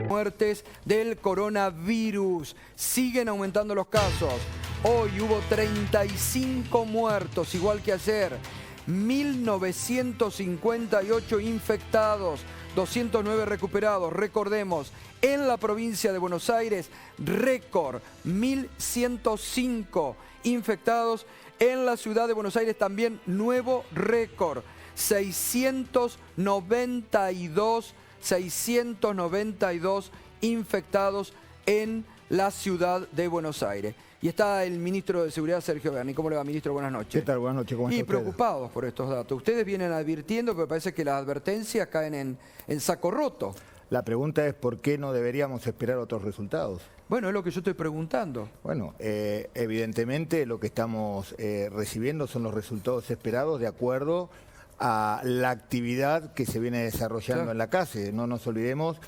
Muertes del coronavirus. Siguen aumentando los casos. Hoy hubo 35 muertos, igual que ayer. 1.958 infectados, 209 recuperados. Recordemos, en la provincia de Buenos Aires, récord, 1.105 infectados. En la ciudad de Buenos Aires también nuevo récord, 692 infectados en la ciudad de Buenos Aires. Y está el ministro de Seguridad, Sergio Berni. ¿Cómo le va, ministro? Buenas noches. ¿Qué tal? Buenas noches. ¿Cómo está usted? Preocupados por estos datos. Ustedes vienen advirtiendo, pero parece que las advertencias caen en saco roto. La pregunta es ¿por qué no deberíamos esperar otros resultados? Bueno, es lo que yo estoy preguntando. Bueno, evidentemente lo que estamos recibiendo son los resultados esperados de acuerdo a la actividad que se viene desarrollando en la calle. No nos olvidemos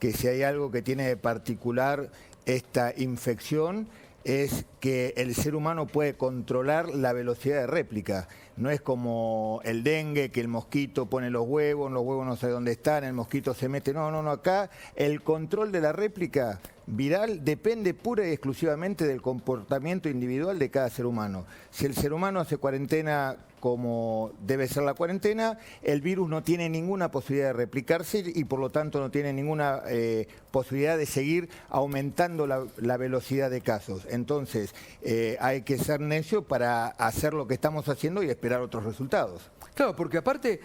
que si hay algo que tiene de particular esta infección es que el ser humano puede controlar la velocidad de réplica. No es como el dengue, que el mosquito pone los huevos no sabe dónde están, el mosquito se mete. No, acá el control de la réplica viral depende pura y exclusivamente del comportamiento individual de cada ser humano. Si el ser humano hace cuarentena como debe ser la cuarentena, el virus no tiene ninguna posibilidad de replicarse y por lo tanto no tiene ninguna posibilidad de seguir aumentando la velocidad de casos. Entonces hay que ser necio para hacer lo que estamos haciendo y esperar otros resultados. Claro, porque aparte,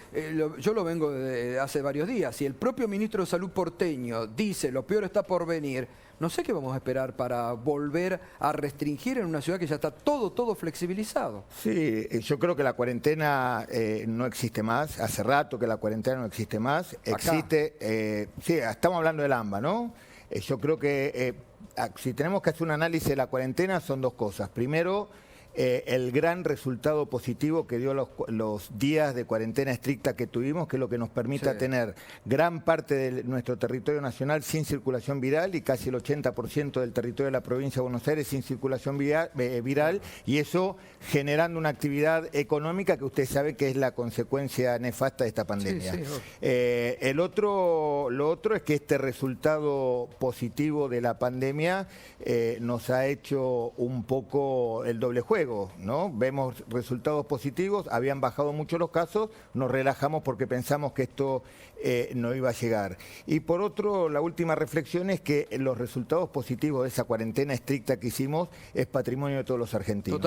yo lo vengo de hace varios días, y el propio ministro de Salud porteño dice lo peor está por venir, no sé qué vamos a esperar para volver a restringir en una ciudad que ya está todo flexibilizado. Sí, yo creo que la cuarentena no existe más, hace rato que la cuarentena no existe más. Existe, sí, estamos hablando del AMBA, ¿no? Yo creo que si tenemos que hacer un análisis de la cuarentena son dos cosas. Primero, el gran resultado positivo que dio los días de cuarentena estricta que tuvimos, que es lo que nos permite tener gran parte de nuestro territorio nacional sin circulación viral y casi el 80% del territorio de la provincia de Buenos Aires sin circulación viral, y eso generando una actividad económica que usted sabe que es la consecuencia nefasta de esta pandemia. Lo otro es que este resultado positivo de la pandemia nos ha hecho un poco el doble juego, ¿no? Vemos resultados positivos, habían bajado mucho los casos, nos relajamos porque pensamos que esto no iba a llegar. Y por otro, la última reflexión es que los resultados positivos de esa cuarentena estricta que hicimos es patrimonio de todos los argentinos.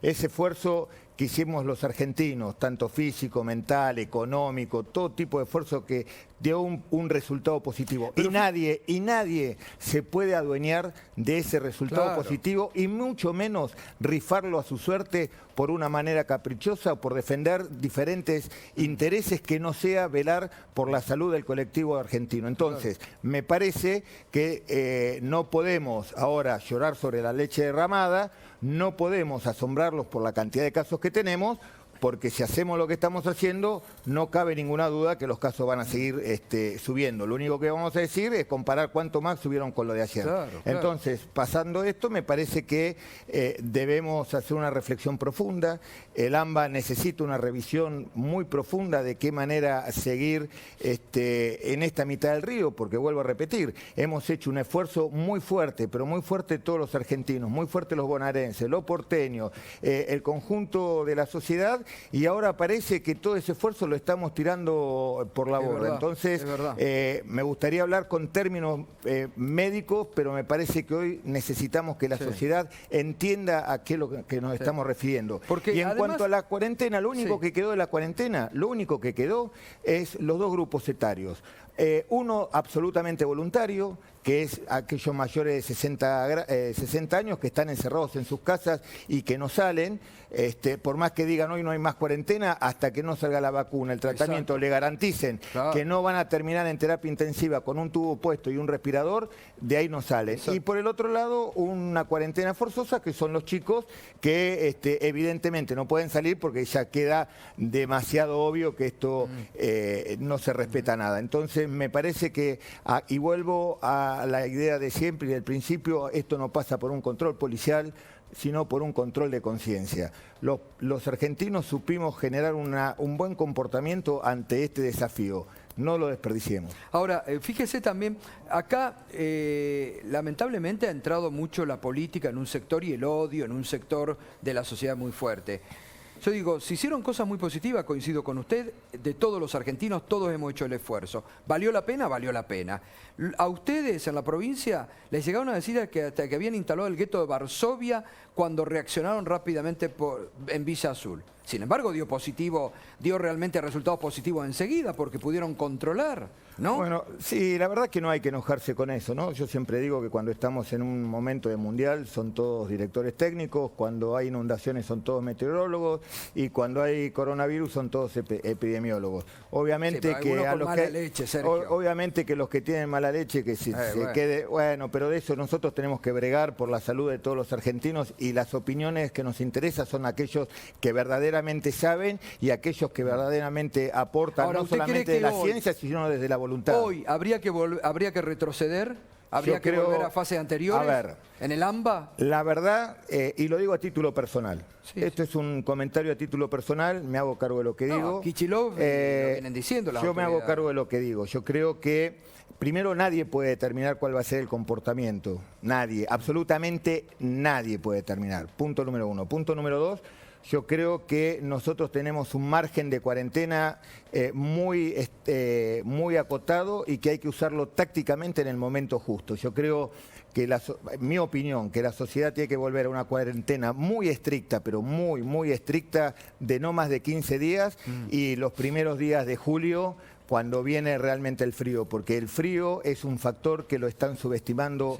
Ese esfuerzo que hicimos los argentinos, tanto físico, mental, económico, todo tipo de esfuerzo que dio un resultado positivo. Y nadie se puede adueñar de ese resultado positivo y mucho menos rifarlo a su suerte por una manera caprichosa o por defender diferentes intereses que no sea velar por la salud del colectivo argentino. Entonces, me parece que no podemos ahora llorar sobre la leche derramada, no podemos asombrarlos por la cantidad de casos que tenemos, porque si hacemos lo que estamos haciendo, no cabe ninguna duda que los casos van a seguir subiendo. Lo único que vamos a decir es comparar cuánto más subieron con lo de ayer. Entonces, pasando esto, me parece que debemos hacer una reflexión profunda. El AMBA necesita una revisión muy profunda de qué manera seguir en esta mitad del río, porque vuelvo a repetir, hemos hecho un esfuerzo muy fuerte, pero muy fuerte todos los argentinos, muy fuerte los bonaerenses, los porteños, el conjunto de la sociedad, y ahora parece que todo ese esfuerzo lo estamos tirando por la borda. Entonces, me gustaría hablar con términos médicos, pero me parece que hoy necesitamos que la sociedad entienda a qué es lo que nos estamos refiriendo. Y en cuanto a la cuarentena, lo único que quedó de la cuarentena, lo único que quedó es los dos grupos etarios. Uno absolutamente voluntario, que es aquellos mayores de 60 años que están encerrados en sus casas y que no salen, por más que digan hoy no hay más cuarentena, hasta que no salga la vacuna, el tratamiento, le garanticen que no van a terminar en terapia intensiva con un tubo puesto y un respirador, de ahí no salen. Y por el otro lado, una cuarentena forzosa, que son los chicos que evidentemente no pueden salir porque ya queda demasiado obvio que esto no se respeta nada. Entonces me parece que, y vuelvo a la idea de siempre y del principio, esto no pasa por un control policial, sino por un control de conciencia. Los argentinos supimos generar un buen comportamiento ante este desafío. no lo desperdiciemos. Ahora, fíjese también, acá lamentablemente ha entrado mucho la política en un sector y el odio en un sector de la sociedad muy fuerte. Yo digo, se hicieron cosas muy positivas, coincido con usted, de todos los argentinos, todos hemos hecho el esfuerzo. ¿Valió la pena? Valió la pena. A ustedes en la provincia les llegaron a decir que habían instalado el gueto de Varsovia cuando reaccionaron rápidamente en Villa Azul. Sin embargo, dio realmente resultados positivos enseguida porque pudieron controlar, ¿no? Bueno, sí, la verdad que no hay que enojarse con eso, ¿no? Yo siempre digo que cuando estamos en un momento de mundial son todos directores técnicos, cuando hay inundaciones son todos meteorólogos y cuando hay coronavirus son todos epidemiólogos. Obviamente sí, que a los que leche, Sergio. obviamente que los que tienen mala leche que se quede, bueno, pero de eso nosotros tenemos que bregar por la salud de todos los argentinos y las opiniones que nos interesan son aquellos que verdaderamente saben y aquellos que verdaderamente aportan. Ahora, no solamente de la ciencia, sino desde la voluntad. Hoy habría que retroceder, habría que volver a fases anteriores, a ver, en el AMBA. La verdad, y lo digo a título personal, esto es un comentario a título personal, me hago cargo de lo que digo. Kicillof lo vienen diciendo las Yo me hago autoridades. cargo de lo que digo. Yo creo que primero nadie puede determinar cuál va a ser el comportamiento. Nadie, absolutamente nadie puede determinar. Punto número uno. Punto número dos. Yo creo que nosotros tenemos un margen de cuarentena muy acotado y que hay que usarlo tácticamente en el momento justo. Yo creo que, mi opinión, que la sociedad tiene que volver a una cuarentena muy estricta, pero muy estricta, de no más de 15 días y los primeros días de julio, cuando viene realmente el frío, porque el frío es un factor que lo están subestimando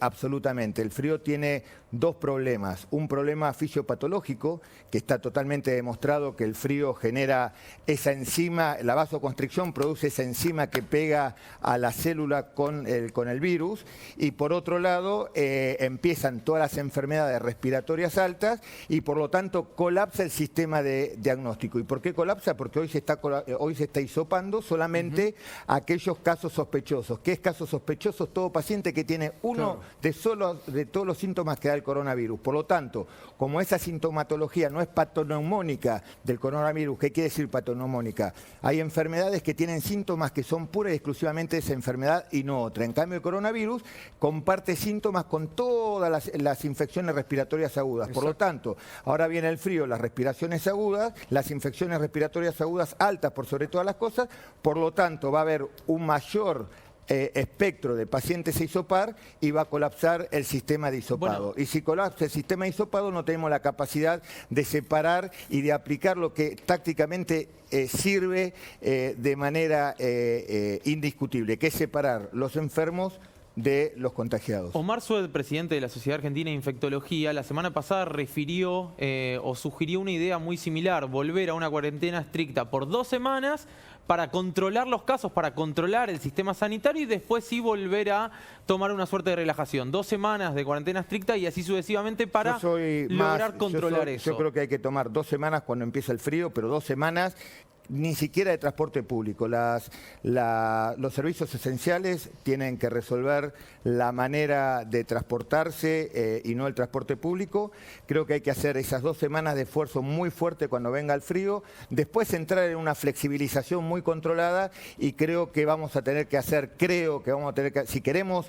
absolutamente. El frío tiene dos problemas. Un problema fisiopatológico, que está totalmente demostrado que el frío genera esa enzima, la vasoconstricción produce esa enzima que pega a la célula con el virus. Y por otro lado, empiezan todas las enfermedades respiratorias altas y por lo tanto colapsa el sistema de diagnóstico. ¿Y por qué colapsa? Porque hoy se está hisopando solamente aquellos casos sospechosos. ¿Qué es casos sospechosos? Todo paciente que tiene uno de todos los síntomas que da el coronavirus. Por lo tanto, como esa sintomatología no es patoneumónica del coronavirus, ¿qué quiere decir patoneumónica? Hay enfermedades que tienen síntomas que son pura y exclusivamente de esa enfermedad y no otra. En cambio, el coronavirus comparte síntomas con todas las infecciones respiratorias agudas. Por lo tanto, ahora viene el frío, las respiraciones agudas, las infecciones respiratorias agudas altas por sobre todas las cosas. Por lo tanto, va a haber un mayor espectro de pacientes a hisopar y va a colapsar el sistema de hisopado. Bueno, y si colapsa el sistema de hisopado no tenemos la capacidad de separar y de aplicar lo que tácticamente sirve de manera indiscutible, que es separar los enfermos de los contagiados. Omar Sued, presidente de la Sociedad Argentina de Infectología, la semana pasada refirió o sugirió una idea muy similar, volver a una cuarentena estricta por 2 semanas para controlar los casos, para controlar el sistema sanitario y después sí volver a tomar una suerte de relajación. 2 semanas de cuarentena estricta y así sucesivamente para lograr controlar eso. Yo creo que hay que tomar 2 semanas cuando empieza el frío, pero 2 semanas ni siquiera de transporte público. Los servicios esenciales tienen que resolver la manera de transportarse y no el transporte público. Creo que hay que hacer esas 2 semanas de esfuerzo muy fuerte cuando venga el frío, después entrar en una flexibilización muy controlada y creo que vamos a tener que hacer, si queremos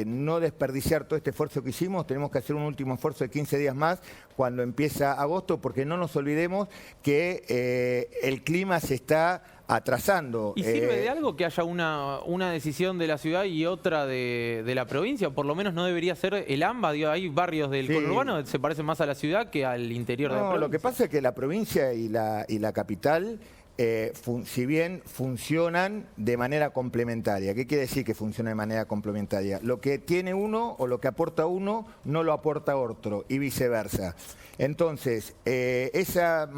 no desperdiciar todo este esfuerzo que hicimos, tenemos que hacer un último esfuerzo de 15 días más cuando empieza agosto, porque no nos olvidemos que el clima se está atrasando. ¿Y sirve de algo que haya una decisión de la ciudad y otra de la provincia? Por lo menos no debería ser el AMBA. Hay barrios del conurbano que se parecen más a la ciudad que al interior de la provincia. Lo que pasa es que la provincia y la capital, si bien funcionan de manera complementaria. ¿Qué quiere decir que funciona de manera complementaria? Lo que tiene uno o lo que aporta uno no lo aporta otro y viceversa. Entonces, esa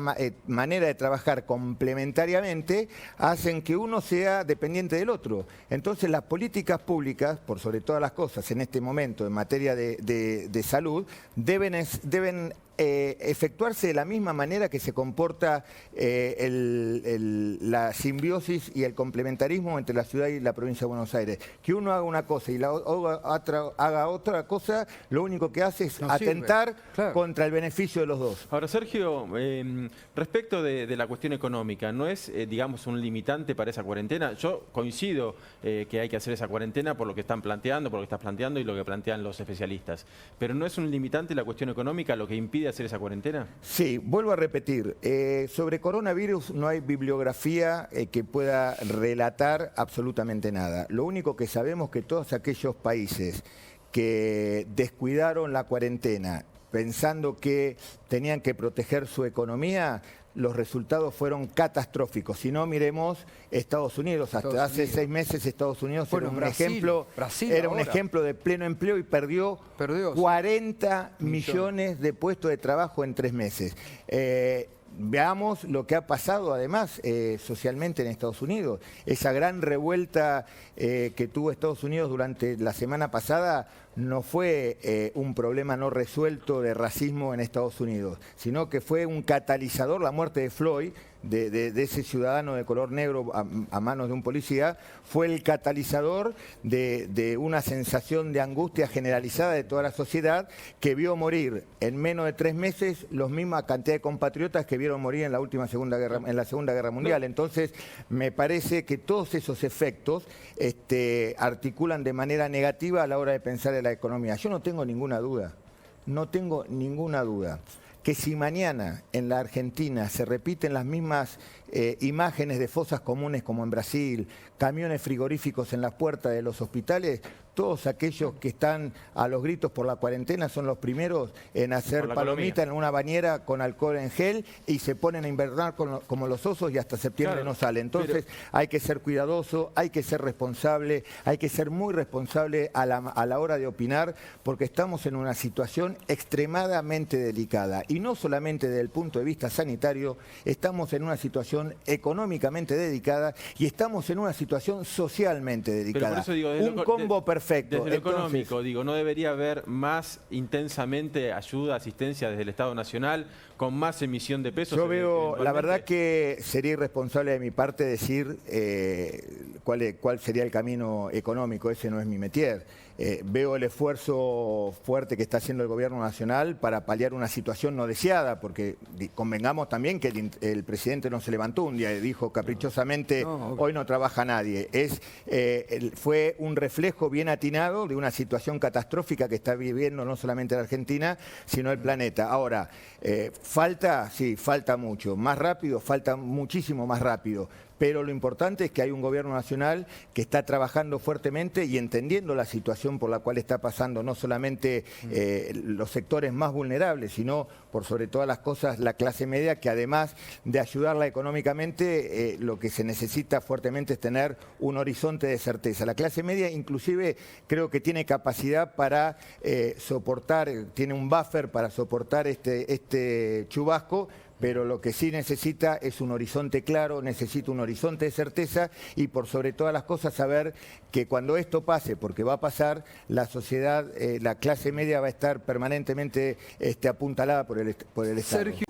manera de trabajar complementariamente hacen que uno sea dependiente del otro. Entonces, las políticas públicas, por sobre todas las cosas en este momento en materia de salud, deben efectuarse de la misma manera que se comporta la simbiosis y el complementarismo entre la ciudad y la provincia de Buenos Aires. Que uno haga una cosa y la otra haga otra cosa, lo único que hace es atentar contra el beneficio de los dos. Ahora, Sergio, respecto de la cuestión económica, ¿no es, digamos, un limitante para esa cuarentena? Yo coincido que hay que hacer esa cuarentena por lo que están planteando, por lo que estás planteando y lo que plantean los especialistas. ¿Pero no es un limitante la cuestión económica lo que impide hacer esa cuarentena? Sí, vuelvo a repetir. Sobre coronavirus no hay bibliografía que pueda relatar absolutamente nada. Lo único que sabemos es que todos aquellos países que descuidaron la cuarentena pensando que tenían que proteger su economía, los resultados fueron catastróficos. Si no, miremos Estados Unidos. Hasta hace 6 meses Estados Unidos era un ejemplo de pleno empleo y perdió 40 millones de puestos de trabajo en 3 meses. Veamos lo que ha pasado además socialmente en Estados Unidos. Esa gran revuelta que tuvo Estados Unidos durante la semana pasada no fue un problema no resuelto de racismo en Estados Unidos, sino que fue un catalizador, la muerte de Floyd, de ese ciudadano de color negro a manos de un policía, fue el catalizador de una sensación de angustia generalizada de toda la sociedad que vio morir en menos de 3 meses la misma cantidad de compatriotas que vieron morir en la Segunda Guerra Mundial. Entonces, me parece que todos esos efectos articulan de manera negativa a la hora de pensar en la economía. Yo no tengo ninguna duda, que si mañana en la Argentina se repiten las mismas imágenes de fosas comunes como en Brasil, camiones frigoríficos en las puertas de los hospitales, todos aquellos que están a los gritos por la cuarentena son los primeros en hacer palomita en una bañera con alcohol en gel y se ponen a invernar como los osos y hasta septiembre no sale. Entonces hay que ser cuidadoso, hay que ser responsable, hay que ser muy responsable a la hora de opinar, porque estamos en una situación extremadamente delicada. Y no solamente desde el punto de vista sanitario, estamos en una situación económicamente delicada y estamos en una situación socialmente delicada. Pero por eso digo, un combo perfecto. Desde lo económico, digo, ¿no debería haber más intensamente ayuda, asistencia desde el Estado Nacional, con más emisión de pesos? Yo veo, la verdad que sería irresponsable de mi parte decir cuál sería el camino económico, ese no es mi métier. Veo el esfuerzo fuerte que está haciendo el gobierno nacional para paliar una situación no deseada, porque convengamos también que el presidente no se levantó un día y dijo caprichosamente hoy no trabaja nadie. Fue un reflejo bien atinado de una situación catastrófica que está viviendo no solamente la Argentina, sino el planeta. Ahora, falta mucho. Más rápido, falta muchísimo más rápido. Pero lo importante es que hay un gobierno nacional que está trabajando fuertemente y entendiendo la situación por la cual está pasando no solamente los sectores más vulnerables, sino por sobre todas las cosas la clase media, que además de ayudarla económicamente, lo que se necesita fuertemente es tener un horizonte de certeza. La clase media inclusive creo que tiene capacidad para soportar, tiene un buffer para soportar este chubasco, pero lo que sí necesita es un horizonte claro, necesita un horizonte de certeza y por sobre todas las cosas saber que cuando esto pase, porque va a pasar, la sociedad, la clase media va a estar permanentemente apuntalada por el Estado. Sergio.